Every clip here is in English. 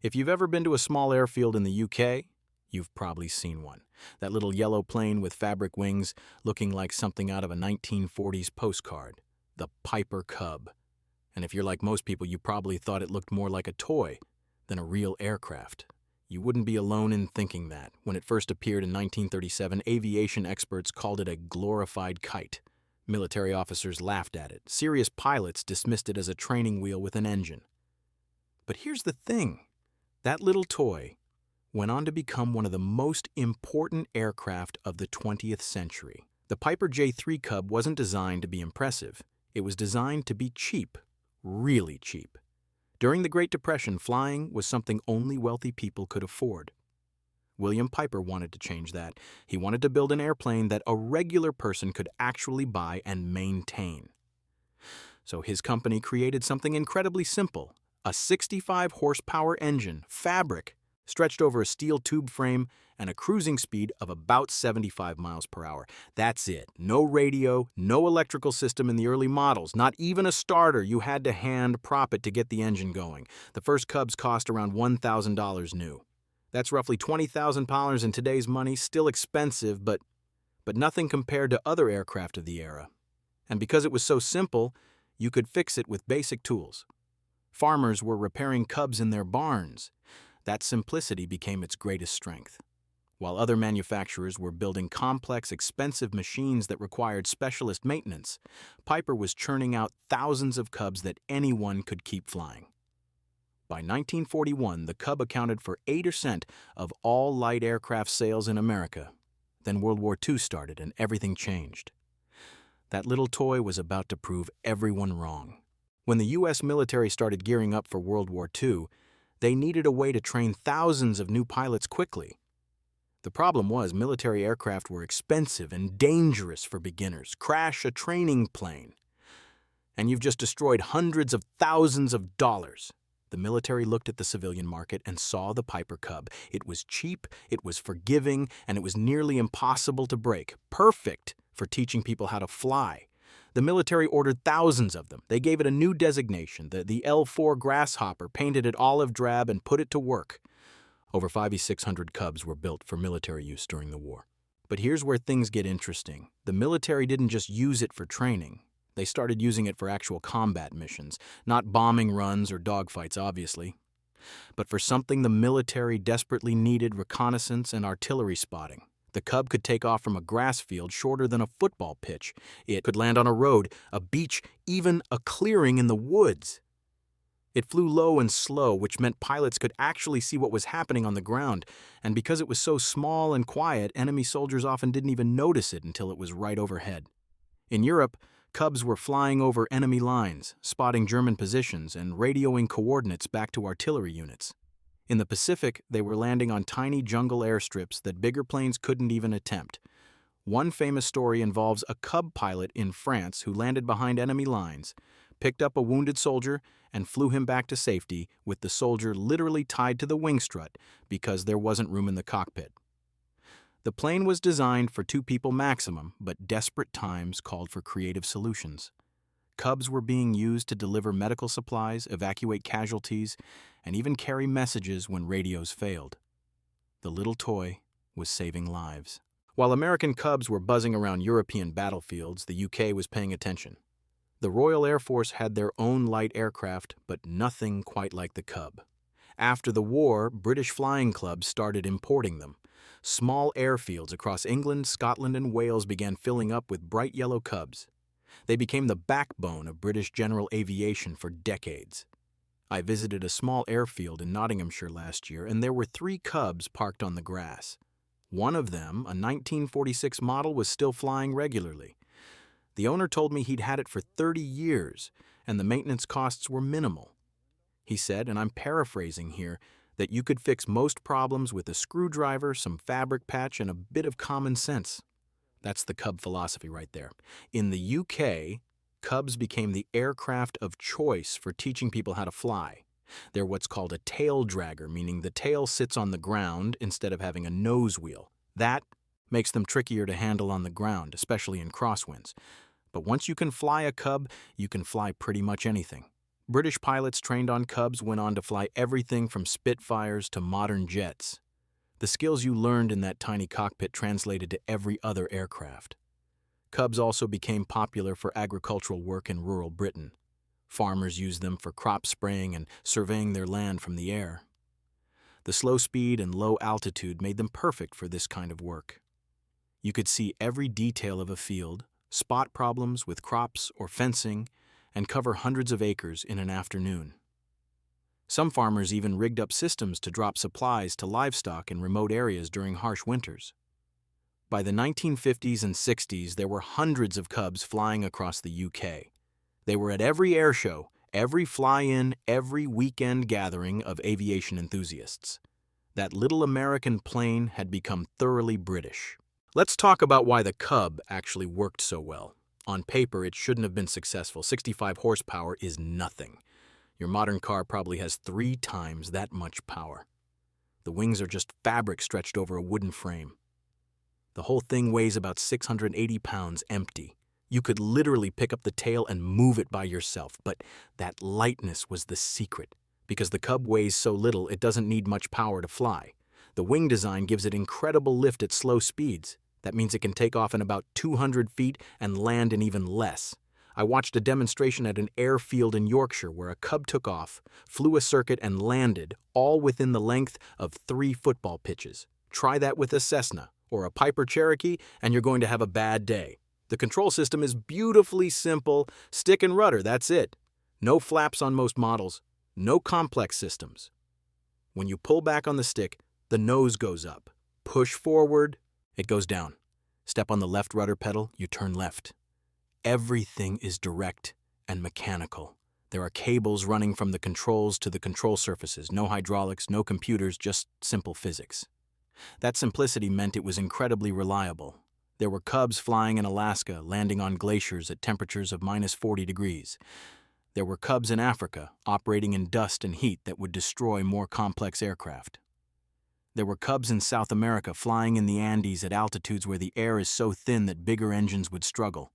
If you've ever been to a small airfield in the UK, you've probably seen one. That little yellow plane with fabric wings looking like something out of a 1940s postcard. The Piper Cub. And if you're like most people, you probably thought it looked more like a toy than a real aircraft. You wouldn't be alone in thinking that. When it first appeared in 1937, aviation experts called it a glorified kite. Military officers laughed at it. Serious pilots dismissed it as a training wheel with an engine. But here's the thing. That little toy went on to become one of the most important aircraft of the 20th century. The Piper J-3 Cub wasn't designed to be impressive. It was designed to be cheap, really cheap. During the Great Depression, flying was something only wealthy people could afford. William Piper wanted to change that. He wanted to build an airplane that a regular person could actually buy and maintain. So his company created something incredibly simple. A 65-horsepower engine, fabric, stretched over a steel tube frame, and a cruising speed of about 75 miles per hour. That's it. No radio, no electrical system in the early models, not even a starter. You had to hand prop it to get the engine going. The first Cubs cost around $1,000 new. That's roughly $20,000 in today's money, still expensive, but nothing compared to other aircraft of the era. And because it was so simple, you could fix it with basic tools. Farmers were repairing Cubs in their barns. That simplicity became its greatest strength. While other manufacturers were building complex, expensive machines that required specialist maintenance, Piper was churning out thousands of Cubs that anyone could keep flying. By 1941, the Cub accounted for 8% of all light aircraft sales in America. Then World War II started and everything changed. That little toy was about to prove everyone wrong. When the U.S. military started gearing up for World War II, they needed a way to train thousands of new pilots quickly. The problem was military aircraft were expensive and dangerous for beginners. Crash a training plane, and you've just destroyed hundreds of thousands of dollars. The military looked at the civilian market and saw the Piper Cub. It was cheap, it was forgiving, and it was nearly impossible to break. Perfect for teaching people how to fly. The military ordered thousands of them. They gave it a new designation, the L4 Grasshopper, painted it olive drab and put it to work. Over 5,600 Cubs were built for military use during the war. But here's where things get interesting. The military didn't just use it for training. They started using it for actual combat missions, not bombing runs or dogfights, obviously. But for something the military desperately needed: reconnaissance and artillery spotting. The Cub could take off from a grass field shorter than a football pitch. It could land on a road, a beach, even a clearing in the woods. It flew low and slow, which meant pilots could actually see what was happening on the ground. And because it was so small and quiet, enemy soldiers often didn't even notice it until it was right overhead. In Europe, Cubs were flying over enemy lines, spotting German positions, and radioing coordinates back to artillery units. In the Pacific, they were landing on tiny jungle airstrips that bigger planes couldn't even attempt. One famous story involves a Cub pilot in France who landed behind enemy lines, picked up a wounded soldier, and flew him back to safety with the soldier literally tied to the wing strut because there wasn't room in the cockpit. The plane was designed for 2 people maximum, but desperate times called for creative solutions. Cubs were being used to deliver medical supplies, evacuate casualties, and even carry messages when radios failed. The little toy was saving lives. While American Cubs were buzzing around European battlefields, the UK was paying attention. The Royal Air Force had their own light aircraft, but nothing quite like the Cub. After the war, British flying clubs started importing them. Small airfields across England, Scotland, and Wales began filling up with bright yellow Cubs. They became the backbone of British general aviation for decades. I visited a small airfield in Nottinghamshire last year, and there were 3 Cubs parked on the grass. One of them, a 1946 model, was still flying regularly. The owner told me he'd had it for 30 years, and the maintenance costs were minimal. He said, and I'm paraphrasing here, that you could fix most problems with a screwdriver, some fabric patch, and a bit of common sense. That's the Cub philosophy right there. In the UK, Cubs became the aircraft of choice for teaching people how to fly. They're what's called a tail dragger, meaning the tail sits on the ground instead of having a nose wheel. That makes them trickier to handle on the ground, especially in crosswinds. But once you can fly a Cub, you can fly pretty much anything. British pilots trained on Cubs went on to fly everything from Spitfires to modern jets. The skills you learned in that tiny cockpit translated to every other aircraft. Cubs also became popular for agricultural work in rural Britain. Farmers used them for crop spraying and surveying their land from the air. The slow speed and low altitude made them perfect for this kind of work. You could see every detail of a field, spot problems with crops or fencing, and cover hundreds of acres in an afternoon. Some farmers even rigged up systems to drop supplies to livestock in remote areas during harsh winters. By the 1950s and 60s, there were hundreds of Cubs flying across the UK. They were at every air show, every fly-in, every weekend gathering of aviation enthusiasts. That little American plane had become thoroughly British. Let's talk about why the Cub actually worked so well. On paper, it shouldn't have been successful. 65 horsepower is nothing. Your modern car probably has 3 times that much power. The wings are just fabric stretched over a wooden frame. The whole thing weighs about 680 pounds empty. You could literally pick up the tail and move it by yourself, but that lightness was the secret. Because the Cub weighs so little, it doesn't need much power to fly. The wing design gives it incredible lift at slow speeds. That means it can take off in about 200 feet and land in even less. I watched a demonstration at an airfield in Yorkshire where a Cub took off, flew a circuit, and landed, all within the length of 3 football pitches. Try that with a Cessna or a Piper Cherokee, and you're going to have a bad day. The control system is beautifully simple, stick and rudder, that's it. No flaps on most models, no complex systems. When you pull back on the stick, the nose goes up. Push forward, it goes down. Step on the left rudder pedal, you turn left. Everything is direct and mechanical. There are cables running from the controls to the control surfaces. No hydraulics, no computers, just simple physics. That simplicity meant it was incredibly reliable. There were Cubs flying in Alaska, landing on glaciers at temperatures of minus 40 degrees. There were Cubs in Africa, operating in dust and heat that would destroy more complex aircraft. There were Cubs in South America flying in the Andes at altitudes where the air is so thin that bigger engines would struggle.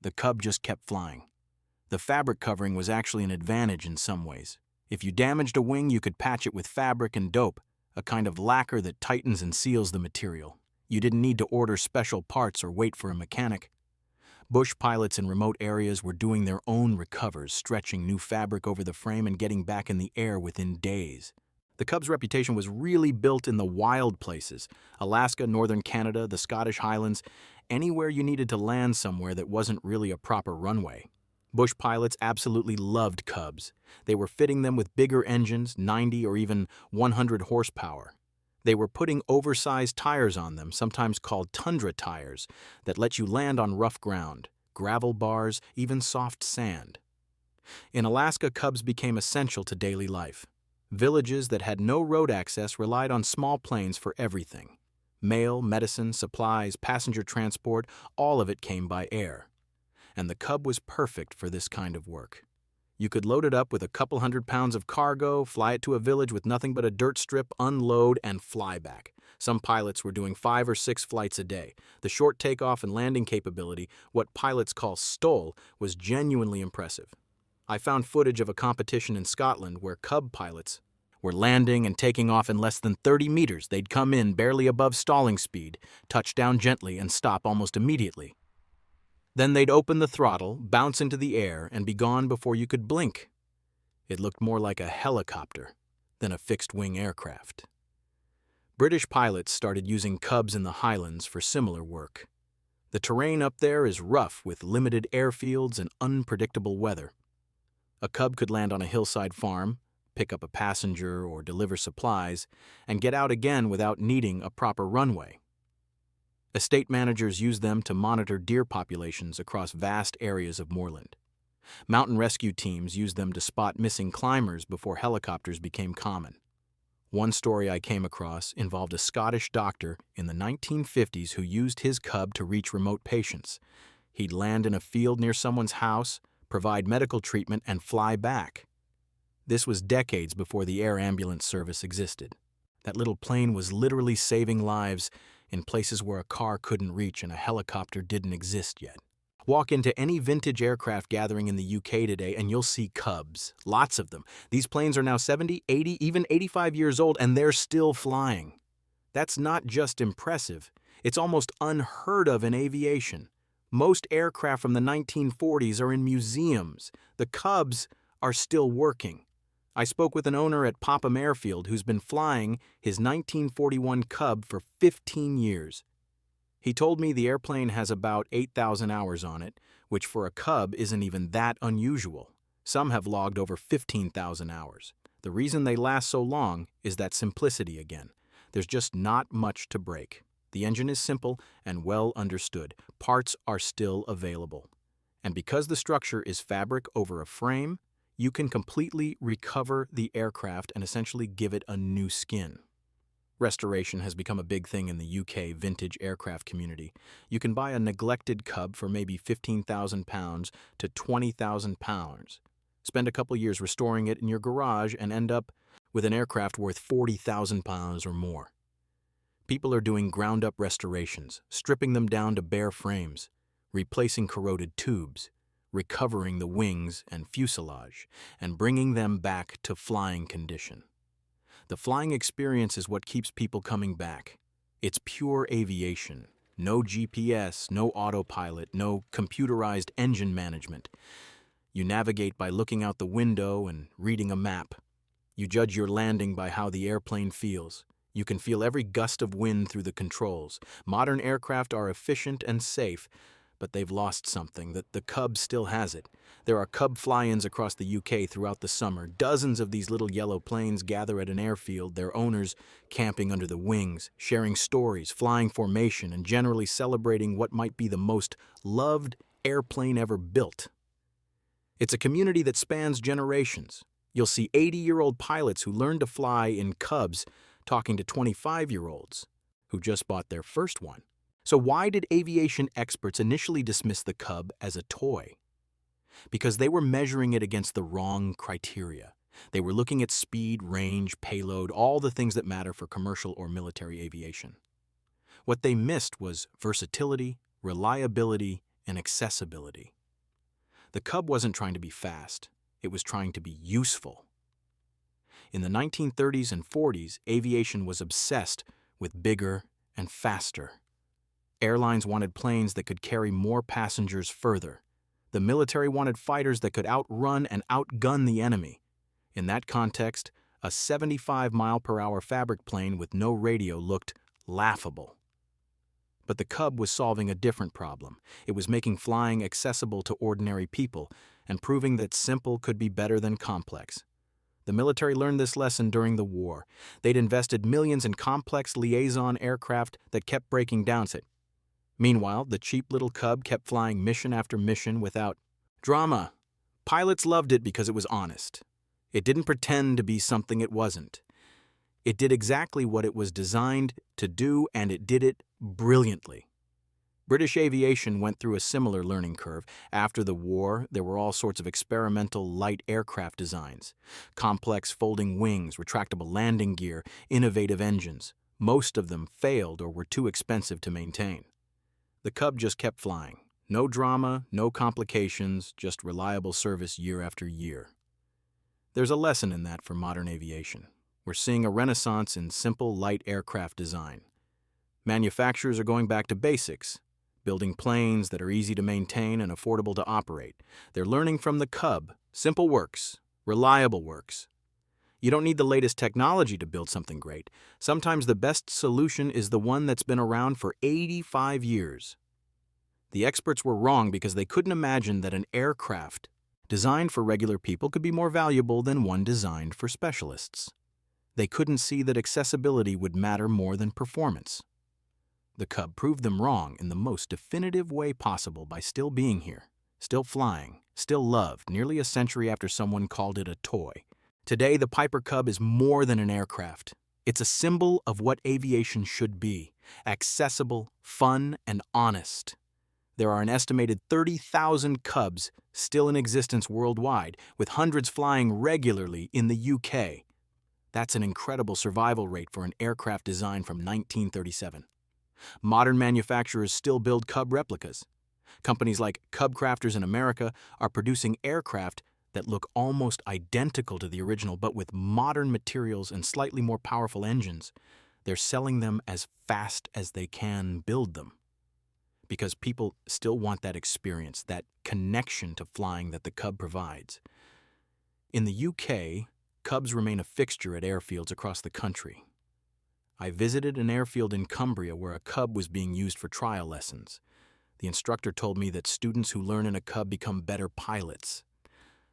The Cub just kept flying. The fabric covering was actually an advantage in some ways. If you damaged a wing, you could patch it with fabric and dope, a kind of lacquer that tightens and seals the material. You didn't need to order special parts or wait for a mechanic. Bush pilots in remote areas were doing their own recovers, stretching new fabric over the frame and getting back in the air within days. The Cub's reputation was really built in the wild places: Alaska, northern Canada, the Scottish Highlands, anywhere you needed to land somewhere that wasn't really a proper runway. Bush pilots absolutely loved Cubs. They were fitting them with bigger engines, 90 or even 100 horsepower. They were putting oversized tires on them, sometimes called tundra tires, that let you land on rough ground, gravel bars, even soft sand. In Alaska, Cubs became essential to daily life. Villages that had no road access relied on small planes for everything. Mail, medicine, supplies, passenger transport, all of it came by air. And the Cub was perfect for this kind of work. You could load it up with a couple hundred pounds of cargo, fly it to a village with nothing but a dirt strip, unload, and fly back. Some pilots were doing 5 or 6 flights a day. The short takeoff and landing capability, what pilots call STOL, was genuinely impressive. I found footage of a competition in Scotland where Cub pilots were landing and taking off in less than 30 meters. They'd come in barely above stalling speed, touch down gently, and stop almost immediately. Then they'd open the throttle, bounce into the air, and be gone before you could blink. It looked more like a helicopter than a fixed-wing aircraft. British pilots started using Cubs in the Highlands for similar work. The terrain up there is rough with limited airfields and unpredictable weather. A Cub could land on a hillside farm, pick up a passenger or deliver supplies, and get out again without needing a proper runway. Estate managers used them to monitor deer populations across vast areas of moorland. Mountain rescue teams used them to spot missing climbers before helicopters became common. One story I came across involved a Scottish doctor in the 1950s who used his Cub to reach remote patients. He'd land in a field near someone's house, provide medical treatment, and fly back. This was decades before the air ambulance service existed. That little plane was literally saving lives in places where a car couldn't reach and a helicopter didn't exist yet. Walk into any vintage aircraft gathering in the UK today and you'll see Cubs, lots of them. These planes are now 70, 80, even 85 years old and they're still flying. That's not just impressive, it's almost unheard of in aviation. Most aircraft from the 1940s are in museums. The Cubs are still working. I spoke with an owner at Popham Airfield who's been flying his 1941 Cub for 15 years. He told me the airplane has about 8,000 hours on it, which for a Cub isn't even that unusual. Some have logged over 15,000 hours. The reason they last so long is that simplicity again. There's just not much to break. The engine is simple and well understood. Parts are still available. And because the structure is fabric over a frame, you can completely recover the aircraft and essentially give it a new skin. Restoration has become a big thing in the UK vintage aircraft community. You can buy a neglected Cub for maybe £15,000 to £20,000. Spend a couple years restoring it in your garage and end up with an aircraft worth £40,000 or more. People are doing ground-up restorations, stripping them down to bare frames, replacing corroded tubes, recovering the wings and fuselage, and bringing them back to flying condition. The flying experience is what keeps people coming back. It's pure aviation. No GPS, no autopilot, no computerized engine management. You navigate by looking out the window and reading a map. You judge your landing by how the airplane feels. You can feel every gust of wind through the controls. Modern aircraft are efficient and safe, but they've lost something. The Cub still has it. There are Cub fly-ins across the UK throughout the summer. Dozens of these little yellow planes gather at an airfield, their owners camping under the wings, sharing stories, flying formation, and generally celebrating what might be the most loved airplane ever built. It's a community that spans generations. You'll see 80-year-old pilots who learned to fly in Cubs talking to 25-year-olds who just bought their first one. So why did aviation experts initially dismiss the Cub as a toy? Because they were measuring it against the wrong criteria. They were looking at speed, range, payload, all the things that matter for commercial or military aviation. What they missed was versatility, reliability, and accessibility. The Cub wasn't trying to be fast. It was trying to be useful. In the 1930s and 40s, aviation was obsessed with bigger and faster. Airlines wanted planes that could carry more passengers further. The military wanted fighters that could outrun and outgun the enemy. In that context, a 75-mile-per-hour fabric plane with no radio looked laughable. But the Cub was solving a different problem. It was making flying accessible to ordinary people and proving that simple could be better than complex. The military learned this lesson during the war. They'd invested millions in complex liaison aircraft that kept breaking down. Meanwhile, the cheap little Cub kept flying mission after mission without drama. Pilots loved it because it was honest. It didn't pretend to be something it wasn't. It did exactly what it was designed to do, and it did it brilliantly. British aviation went through a similar learning curve. After the war, there were all sorts of experimental light aircraft designs. Complex folding wings, retractable landing gear, innovative engines. Most of them failed or were too expensive to maintain. The Cub just kept flying. No drama, no complications, just reliable service year after year. There's a lesson in that for modern aviation. We're seeing a renaissance in simple, light aircraft design. Manufacturers are going back to basics, building planes that are easy to maintain and affordable to operate. They're learning from the Cub. Simple works, reliable works. You don't need the latest technology to build something great. Sometimes the best solution is the one that's been around for 85 years. The experts were wrong because they couldn't imagine that an aircraft designed for regular people could be more valuable than one designed for specialists. They couldn't see that accessibility would matter more than performance. The Cub proved them wrong in the most definitive way possible by still being here, still flying, still loved, nearly a century after someone called it a toy. Today, the Piper Cub is more than an aircraft. It's a symbol of what aviation should be: accessible, fun, and honest. There are an estimated 30,000 Cubs still in existence worldwide, with hundreds flying regularly in the UK. That's an incredible survival rate for an aircraft designed from 1937. Modern manufacturers still build Cub replicas. Companies like Cub Crafters in America are producing aircraft that look almost identical to the original, but with modern materials and slightly more powerful engines. They're selling them as fast as they can build them, because people still want that experience, that connection to flying that the Cub provides. In the UK, Cubs remain a fixture at airfields across the country. I visited an airfield in Cumbria where a Cub was being used for trial lessons. The instructor told me that students who learn in a Cub become better pilots.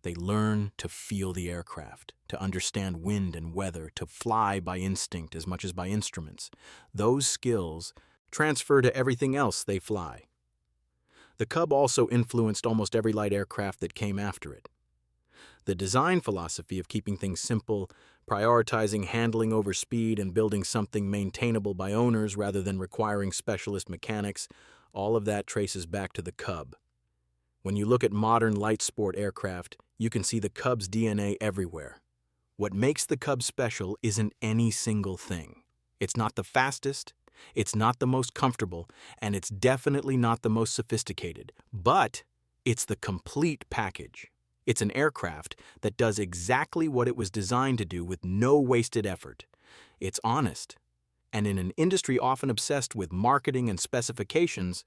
They learn to feel the aircraft, to understand wind and weather, to fly by instinct as much as by instruments. Those skills transfer to everything else they fly. The Cub also influenced almost every light aircraft that came after it. The design philosophy of keeping things simple, prioritizing handling over speed, and building something maintainable by owners rather than requiring specialist mechanics, all of that traces back to the Cub. When you look at modern light sport aircraft, you can see the Cub's DNA everywhere. What makes the Cub special isn't any single thing. It's not the fastest, it's not the most comfortable, and it's definitely not the most sophisticated, but it's the complete package. It's an aircraft that does exactly what it was designed to do with no wasted effort. It's honest, and in an industry often obsessed with marketing and specifications,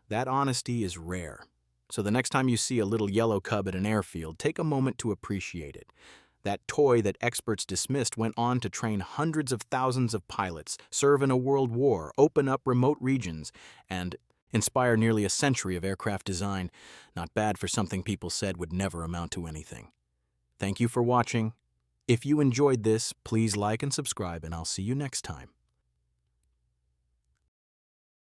that honesty is rare. So the next time you see a little yellow Cub at an airfield, take a moment to appreciate it. That toy that experts dismissed went on to train hundreds of thousands of pilots, serve in a world war, open up remote regions, and inspire nearly a century of aircraft design. Not bad for something people said would never amount to anything. Thank you for watching. If you enjoyed this, please like and subscribe, and I'll see you next time.